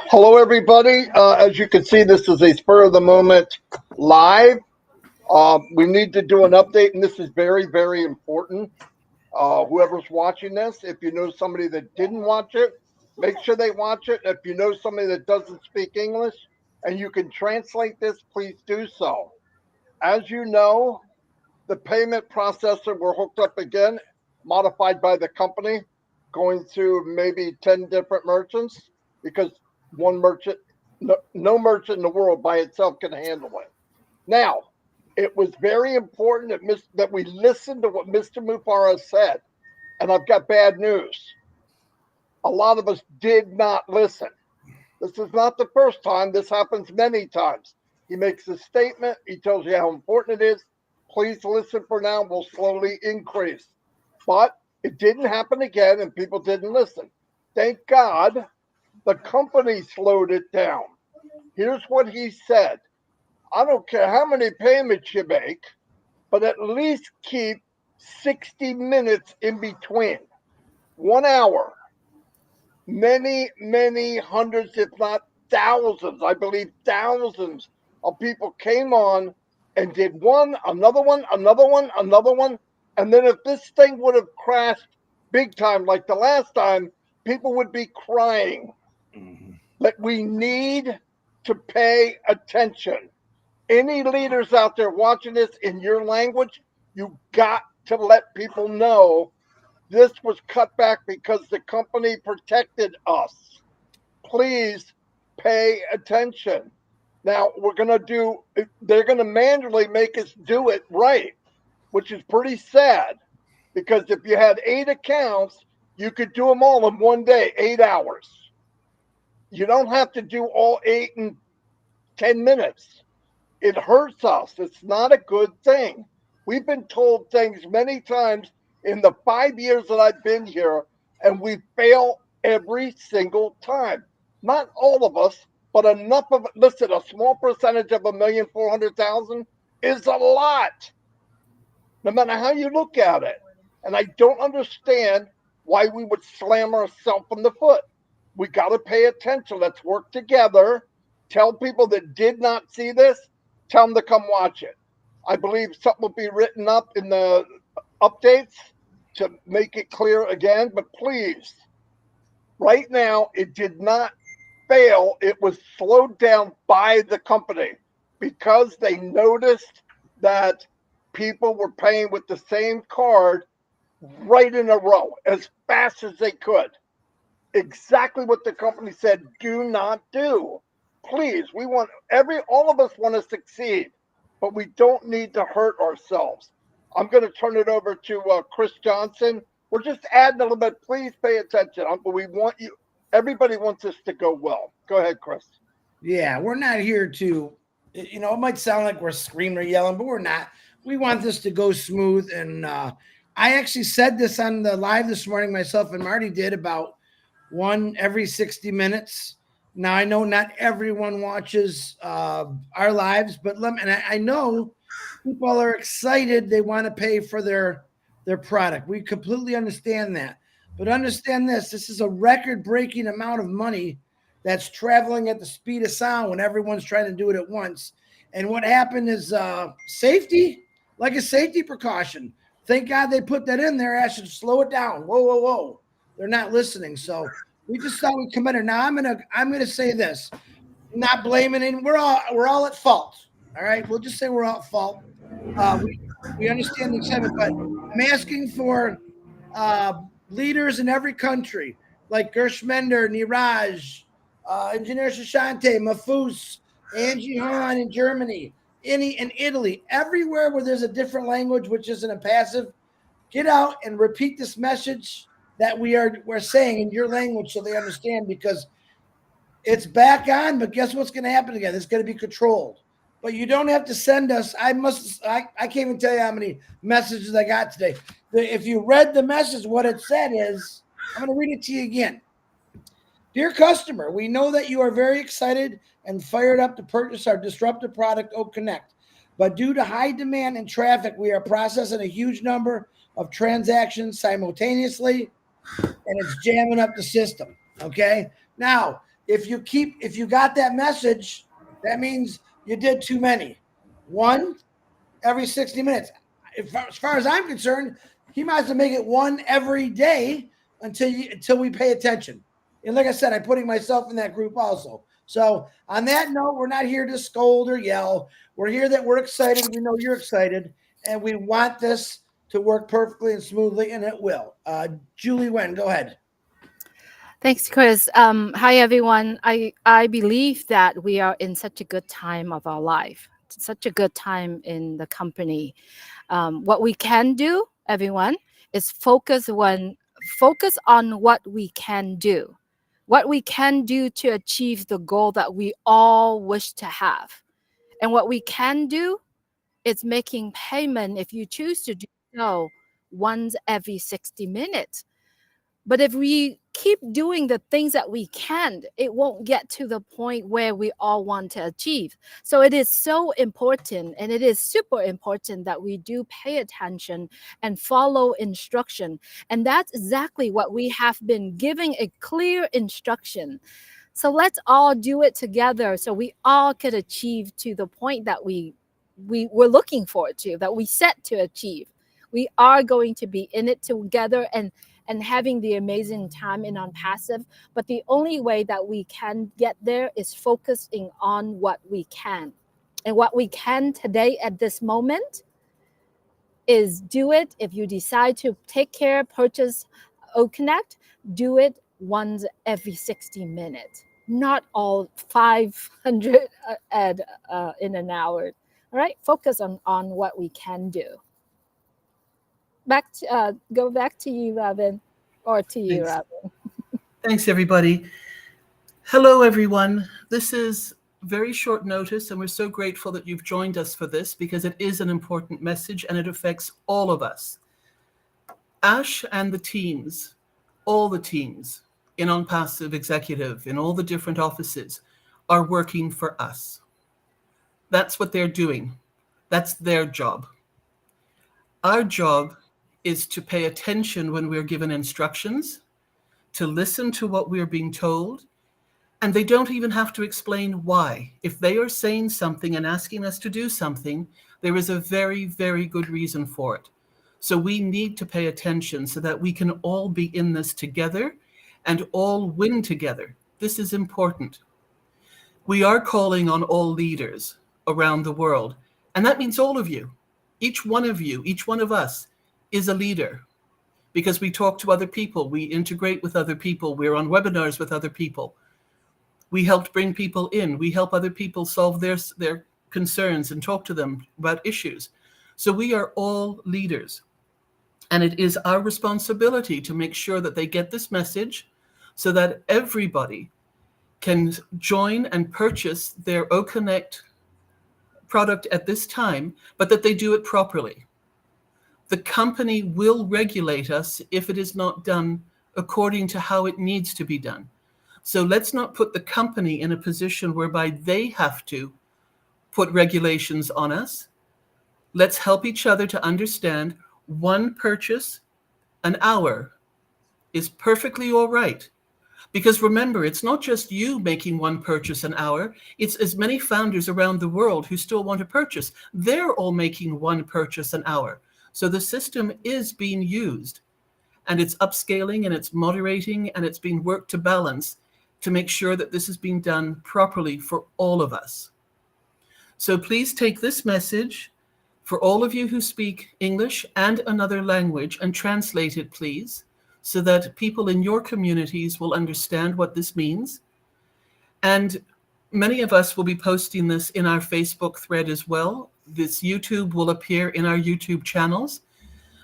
Hello, everybody. As you can see, this is a spur of the moment live. We need to do an update, and this is very, very important. Whoever's watching this, if you know somebody that didn't watch it, make sure they watch it. If you know somebody that doesn't speak English and you can translate this, please do so. As you know, the payment processor, we're hooked up again, modified by the company, going to maybe 10 different merchants because one merchant, no merchant in the world by itself can handle it. Now, it was very important that we listened to what Mr. Mufara said. And I've got bad news. A lot of us did not listen. This is not the first time. This happens many times. He makes a statement. He tells you how important it is. Please listen for now. We'll slowly increase. But it didn't happen again, and people didn't listen. Thank God the company slowed it down. Here's what he said. I don't care how many payments you make, but at least keep 60 minutes in between. 1 hour. Many, many hundreds, if not thousands, I believe thousands of people came on and did one, another one, another one, another one. And then if this thing would have crashed big time like the last time, people would be crying. But we need to pay attention. Any leaders out there watching this in your language, you got to let people know this was cut back because the company protected us. Please pay attention. Now, they're going to manually make us do it right, which is pretty sad because if you had 8 accounts, you could do them all in one day, 8 hours. You don't have to do all 8 in 10 minutes. It hurts us. It's not a good thing. We've been told things many times in the 5 years that I've been here, and we fail every single time. Not all of us, but enough of it. Listen, a small percentage of 1,400,000 is a lot, no matter how you look at it. And I don't understand why we would slam ourselves in the foot. We got to pay attention. Let's work together. Tell people that did not see this, tell them to come watch it. I believe something will be written up in the updates to make it clear again. But please, right now, it did not fail. It was slowed down by the company because they noticed that people were paying with the same card right in a row as fast as they could. Exactly what the company said, do not do. Please, we want all of us want to succeed, but we don't need to hurt ourselves. I'm going to turn it over to Chris Johnson. We're just adding a little bit. Please pay attention. We want you. Everybody wants us to go well. Go ahead, Chris. Yeah, we're not here to, it might sound like we're screaming or yelling, but we're not. We want this to go smooth. And I actually said this on the live this morning, myself and Marty did, about one every 60 minutes. Now, I know not everyone watches our lives, but I know people are excited. They want to pay for their product. We completely understand that. But understand this is a record-breaking amount of money that's traveling at the speed of sound when everyone's trying to do it at once. And what happened is safety, like a safety precaution. Thank God they put that in there. I should slow it down. Whoa, whoa, whoa. They're not listening. So we just thought we'd come in here. Now I'm gonna say this, not blaming it. We're all at fault. All right. We'll just say we're all at fault. We understand the excitement, but I'm asking for leaders in every country, like Gershmender, Niraj, Engineer Shashante, Mafus, Angie Hahn in Germany, in Italy, everywhere where there's a different language, which isn't a passive, get out and repeat this message that we're saying in your language so they understand, because it's back on, but guess what's going to happen again? It's going to be controlled. But you don't have to send us. I can't even tell you how many messages I got today. If you read the message, what it said is, I'm going to read it to you again. Dear customer, we know that you are very excited and fired up to purchase our disruptive product, Oak Connect. But due to high demand and traffic, we are processing a huge number of transactions simultaneously, and it's jamming up the system, okay? Now, if you got that message, that means you did too many. One every 60 minutes. As far as I'm concerned, he might as well make it one every day until we pay attention. And like I said, I'm putting myself in that group also. So on that note, we're not here to scold or yell. We're here that we're excited. We know you're excited, and we want this to work perfectly and smoothly, and it will. Julie Wen, go ahead. Thanks, Chris. Hi, everyone. I believe that we are in such a good time of our life, such a good time in the company. What we can do, everyone, is focus on what we can do, what we can do to achieve the goal that we all wish to have. And what we can do is making payment if you choose to do so once every 60 minutes. But if we keep doing the things that we can't, it won't get to the point where we all want to achieve. So it is so important, and it is super important that we do pay attention and follow instruction. And that's exactly what we have been giving a clear instruction. So let's all do it together so we all could achieve to the point that we were looking forward to, that we set to achieve. We are going to be in it together and having the amazing time in Onpassive. But the only way that we can get there is focusing on what we can. And what we can today at this moment is do it. If you decide to take care, purchase OConnect, do it once every 60 minutes, not all 500 in an hour. All right, focus on what we can do. Go back to you, Robin, or to you, Thanks. Robin. Thanks, everybody. Hello, everyone. This is very short notice, and we're so grateful that you've joined us for this because it is an important message and it affects all of us. Ash and the teams, all the teams in Onpassive Executive, in all the different offices, are working for us. That's what they're doing. That's their job. Our job is to pay attention when we're given instructions, to listen to what we're being told, and they don't even have to explain why. If they are saying something and asking us to do something, there is a very, very good reason for it. So we need to pay attention so that we can all be in this together and all win together. This is important. We are calling on all leaders around the world, and that means all of you. Each one of you, each one of us is a leader because we talk to other people, we integrate with other people, we're on webinars with other people. We help bring people in, we help other people solve their concerns and talk to them about issues. So we are all leaders. And it is our responsibility to make sure that they get this message so that everybody can join and purchase their OConnect product at this time, but that they do it properly. The company will regulate us if it is not done according to how it needs to be done. So let's not put the company in a position whereby they have to put regulations on us. Let's help each other to understand one purchase an hour is perfectly all right. Because remember, it's not just you making one purchase an hour. It's as many founders around the world who still want to purchase. They're all making one purchase an hour. So the system is being used, and it's upscaling and it's moderating and it's being worked to balance to make sure that this is being done properly for all of us. So please take this message for all of you who speak English and another language and translate it, please, so that people in your communities will understand what this means. And many of us will be posting this in our Facebook thread as well. This YouTube will appear in our YouTube channels.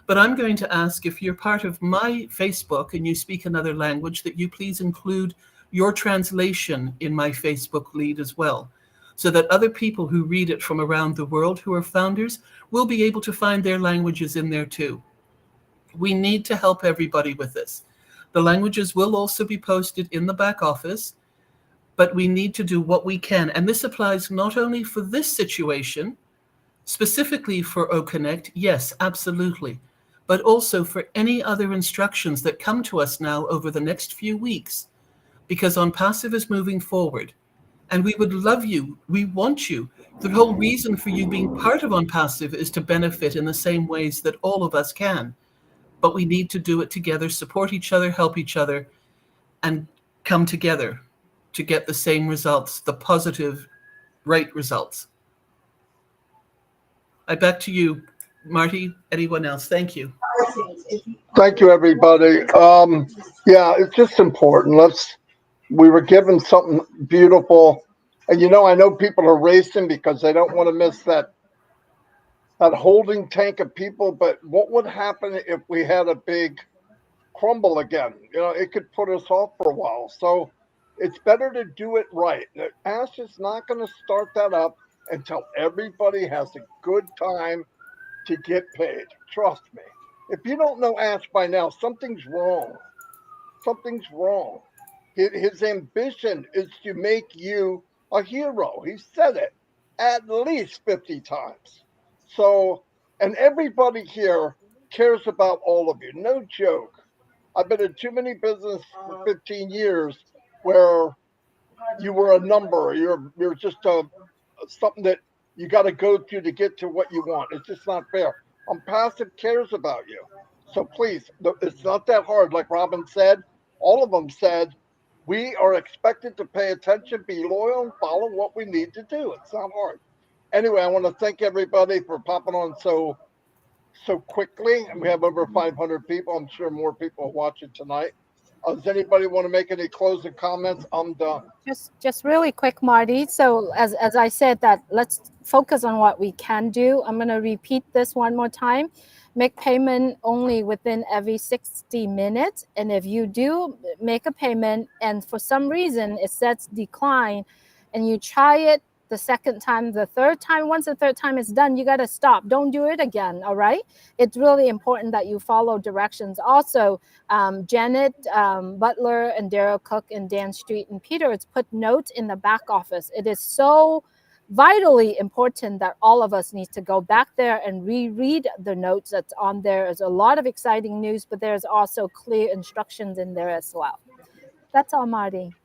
But I'm going to ask, if you're part of my Facebook and you speak another language, that you please include your translation in my Facebook lead as well, so that other people who read it from around the world who are founders will be able to find their languages in there too. We need to help everybody with this. The languages will also be posted in the back office, but we need to do what we can. And this applies not only for this situation, specifically for OConnect, yes, absolutely, but also for any other instructions that come to us now over the next few weeks. because Onpassive is moving forward. And we would love you. We want you. The whole reason for you being part of Onpassive is to benefit in the same ways that all of us can. But we need to do it together, support each other, help each other, and come together to get the same results, the positive, right results. Back to you, Marty. Anyone else? Thank you. Thank you, everybody. Yeah, it's just important. We were given something beautiful. And I know people are racing because they don't want to miss that holding tank of people. But what would happen if we had a big crumble again? It could put us off for a while. So it's better to do it right. Ash is not going to start that up until everybody has a good time to get paid. Trust me. If you don't know Ash by now, something's wrong. Something's wrong. His ambition is to make you a hero. He said it at least 50 times. So, and everybody here cares about all of you. No joke. I've been in too many business for 15 years where you were a number. You're just something that you got to go through to get to what you want. It's just not fair. Passive cares about you. So please, it's not that hard. Like Robin said, all of them said, we are expected to pay attention, be loyal, and follow what we need to do. It's not hard. Anyway, I want to thank everybody for popping on so quickly. We have over 500 people. I'm sure more people are watching tonight. Does anybody want to make any closing comments? I'm done. Just really quick, Marty. So as I said, that let's focus on what we can do. I'm going to repeat this one more time. Make payment only within every 60 minutes. And if you do make a payment and for some reason it says decline and you try it the second time, the third time, once the third time is done, you got to stop. Don't do it again. All right. It's really important that you follow directions. Also, Janet Butler and Daryl Cook and Dan Street and Peter, it's put notes in the back office. It is so vitally important that all of us need to go back there and reread the notes that's on there. There's a lot of exciting news, but there's also clear instructions in there as well. That's all, Marty.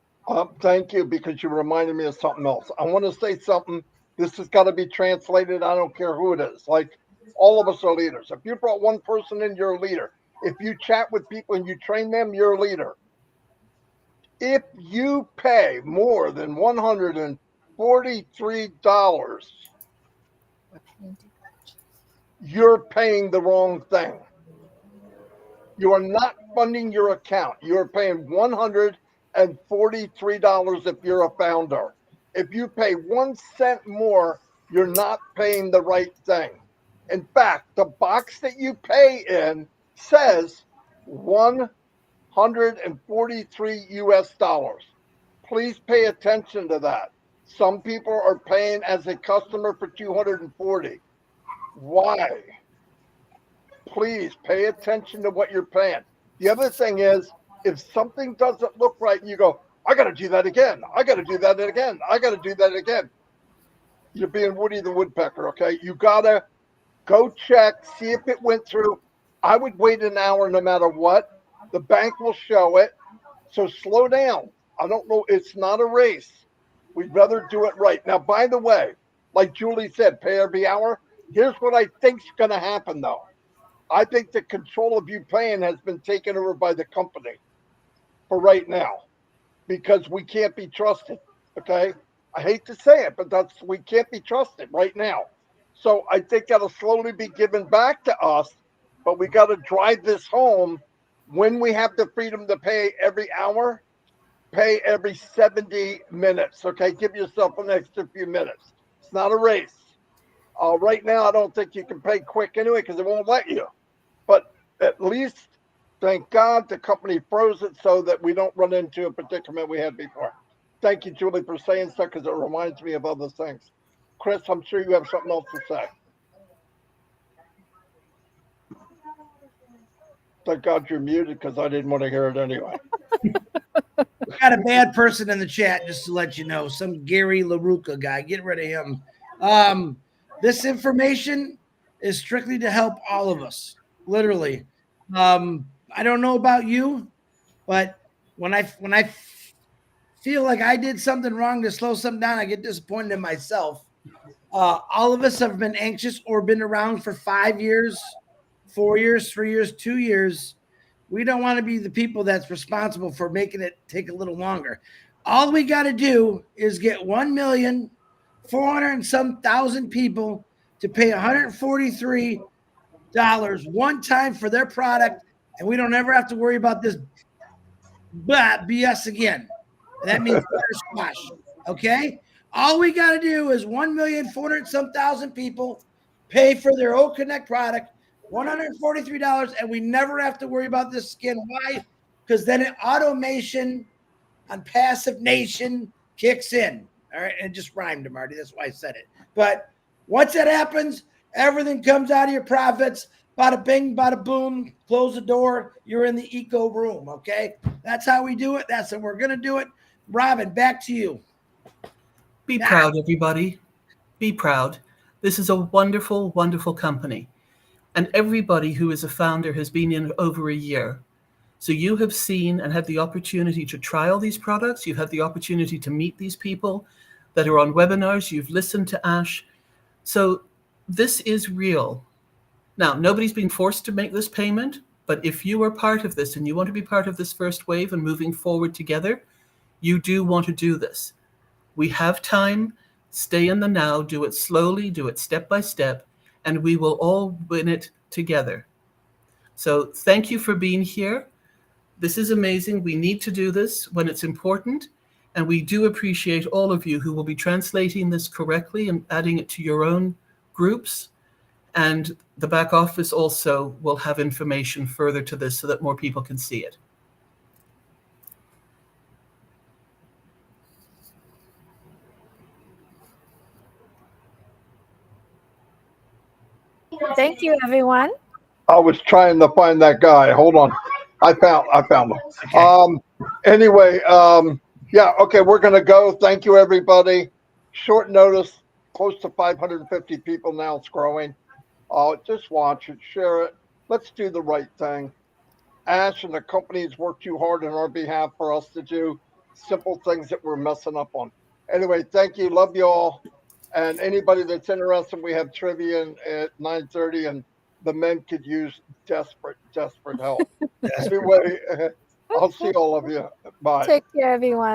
Thank you, because you reminded me of something else. I want to say something. This has got to be translated. I don't care who it is. Like, all of us are leaders. If you brought one person in, you're a leader. If you chat with people and you train them, you're a leader. If you pay more than $143, you're paying the wrong thing. You are not funding your account. You're paying $143 if you're a founder. If you pay 1 cent more, you're not paying the right thing. In fact, the box that you pay in says 143 US dollars. Please pay attention to that. Some people are paying as a customer for 240. Why? Please pay attention to what you're paying. The other thing is, if something doesn't look right, you go, I got to do that again. I got to do that again. I got to do that again. You're being Woody the Woodpecker, okay? You got to go check, see if it went through. I would wait an hour no matter what. The bank will show it. So slow down. I don't know. It's not a race. We'd rather do it right. Now, by the way, like Julie said, pay every hour. Here's what I think's going to happen, though. I think the control of you paying has been taken over by the company for right now, because we can't be trusted. Okay. I hate to say it, but we can't be trusted right now. So I think that'll slowly be given back to us, but we got to drive this home. When we have the freedom to pay every hour, pay every 70 minutes. Okay. Give yourself an extra few minutes. It's not a race. Right now, I don't think you can pay quick anyway, because it won't let you. But at least, thank God, the company froze it so that we don't run into a predicament we had before. Thank you, Julie, for saying so, because it reminds me of other things. Chris, I'm sure you have something else to say. Thank God you're muted, because I didn't want to hear it anyway. Got a bad person in the chat, just to let you know. Some Gary LaRuca guy. Get rid of him. This information is strictly to help all of us. Literally. I don't know about you, but when I feel like I did something wrong to slow something down, I get disappointed in myself. All of us have been anxious or been around for 5 years, 4 years, 3 years, 2 years. We don't want to be the people that's responsible for making it take a little longer. All we got to do is get 1,400,000 and some thousand people to pay $143 one time for their product, and we don't ever have to worry about this BS again. And that means butter squash. Okay? All we got to do is 1,400,000 some thousand people pay for their O Connect product, $143, and we never have to worry about this skin. Why? Because then automation on Passive Nation kicks in. All right. And it just rhymed, Marty. That's why I said it. But once that happens, everything comes out of your profits. Bada bing, bada boom. Close the door. You're in the eco room. Okay. That's how we do it. That's how we're going to do it. Robin, back to you. Be proud, everybody. Be proud. This is a wonderful, wonderful company. And everybody who is a founder has been in over a year. So you have seen and had the opportunity to try all these products. You've had the opportunity to meet these people that are on webinars. You've listened to Ash. So this is real. Now, nobody's been forced to make this payment, but if you are part of this and you want to be part of this first wave and moving forward together, you do want to do this. We have time. Stay in the now. Do it slowly. Do it step by step. And we will all win it together. So thank you for being here. This is amazing. We need to do this when it's important. And we do appreciate all of you who will be translating this correctly and adding it to your own groups. And the back office also will have information further to this so that more people can see it. Thank you, everyone. I was trying to find that guy. Hold on. I found him. Okay. Anyway, yeah, okay, we're gonna go. Thank you, everybody. Short notice, close to 550 people now. It's growing. Just watch it, share it. Let's do the right thing. Ash and the companies work too hard on our behalf for us to do simple things that we're messing up on. Anyway, thank you. Love you all. And anybody that's interested, we have trivia at 9:30, and the men could use desperate help. Anyway, I'll see all of you. Bye. Take care, everyone.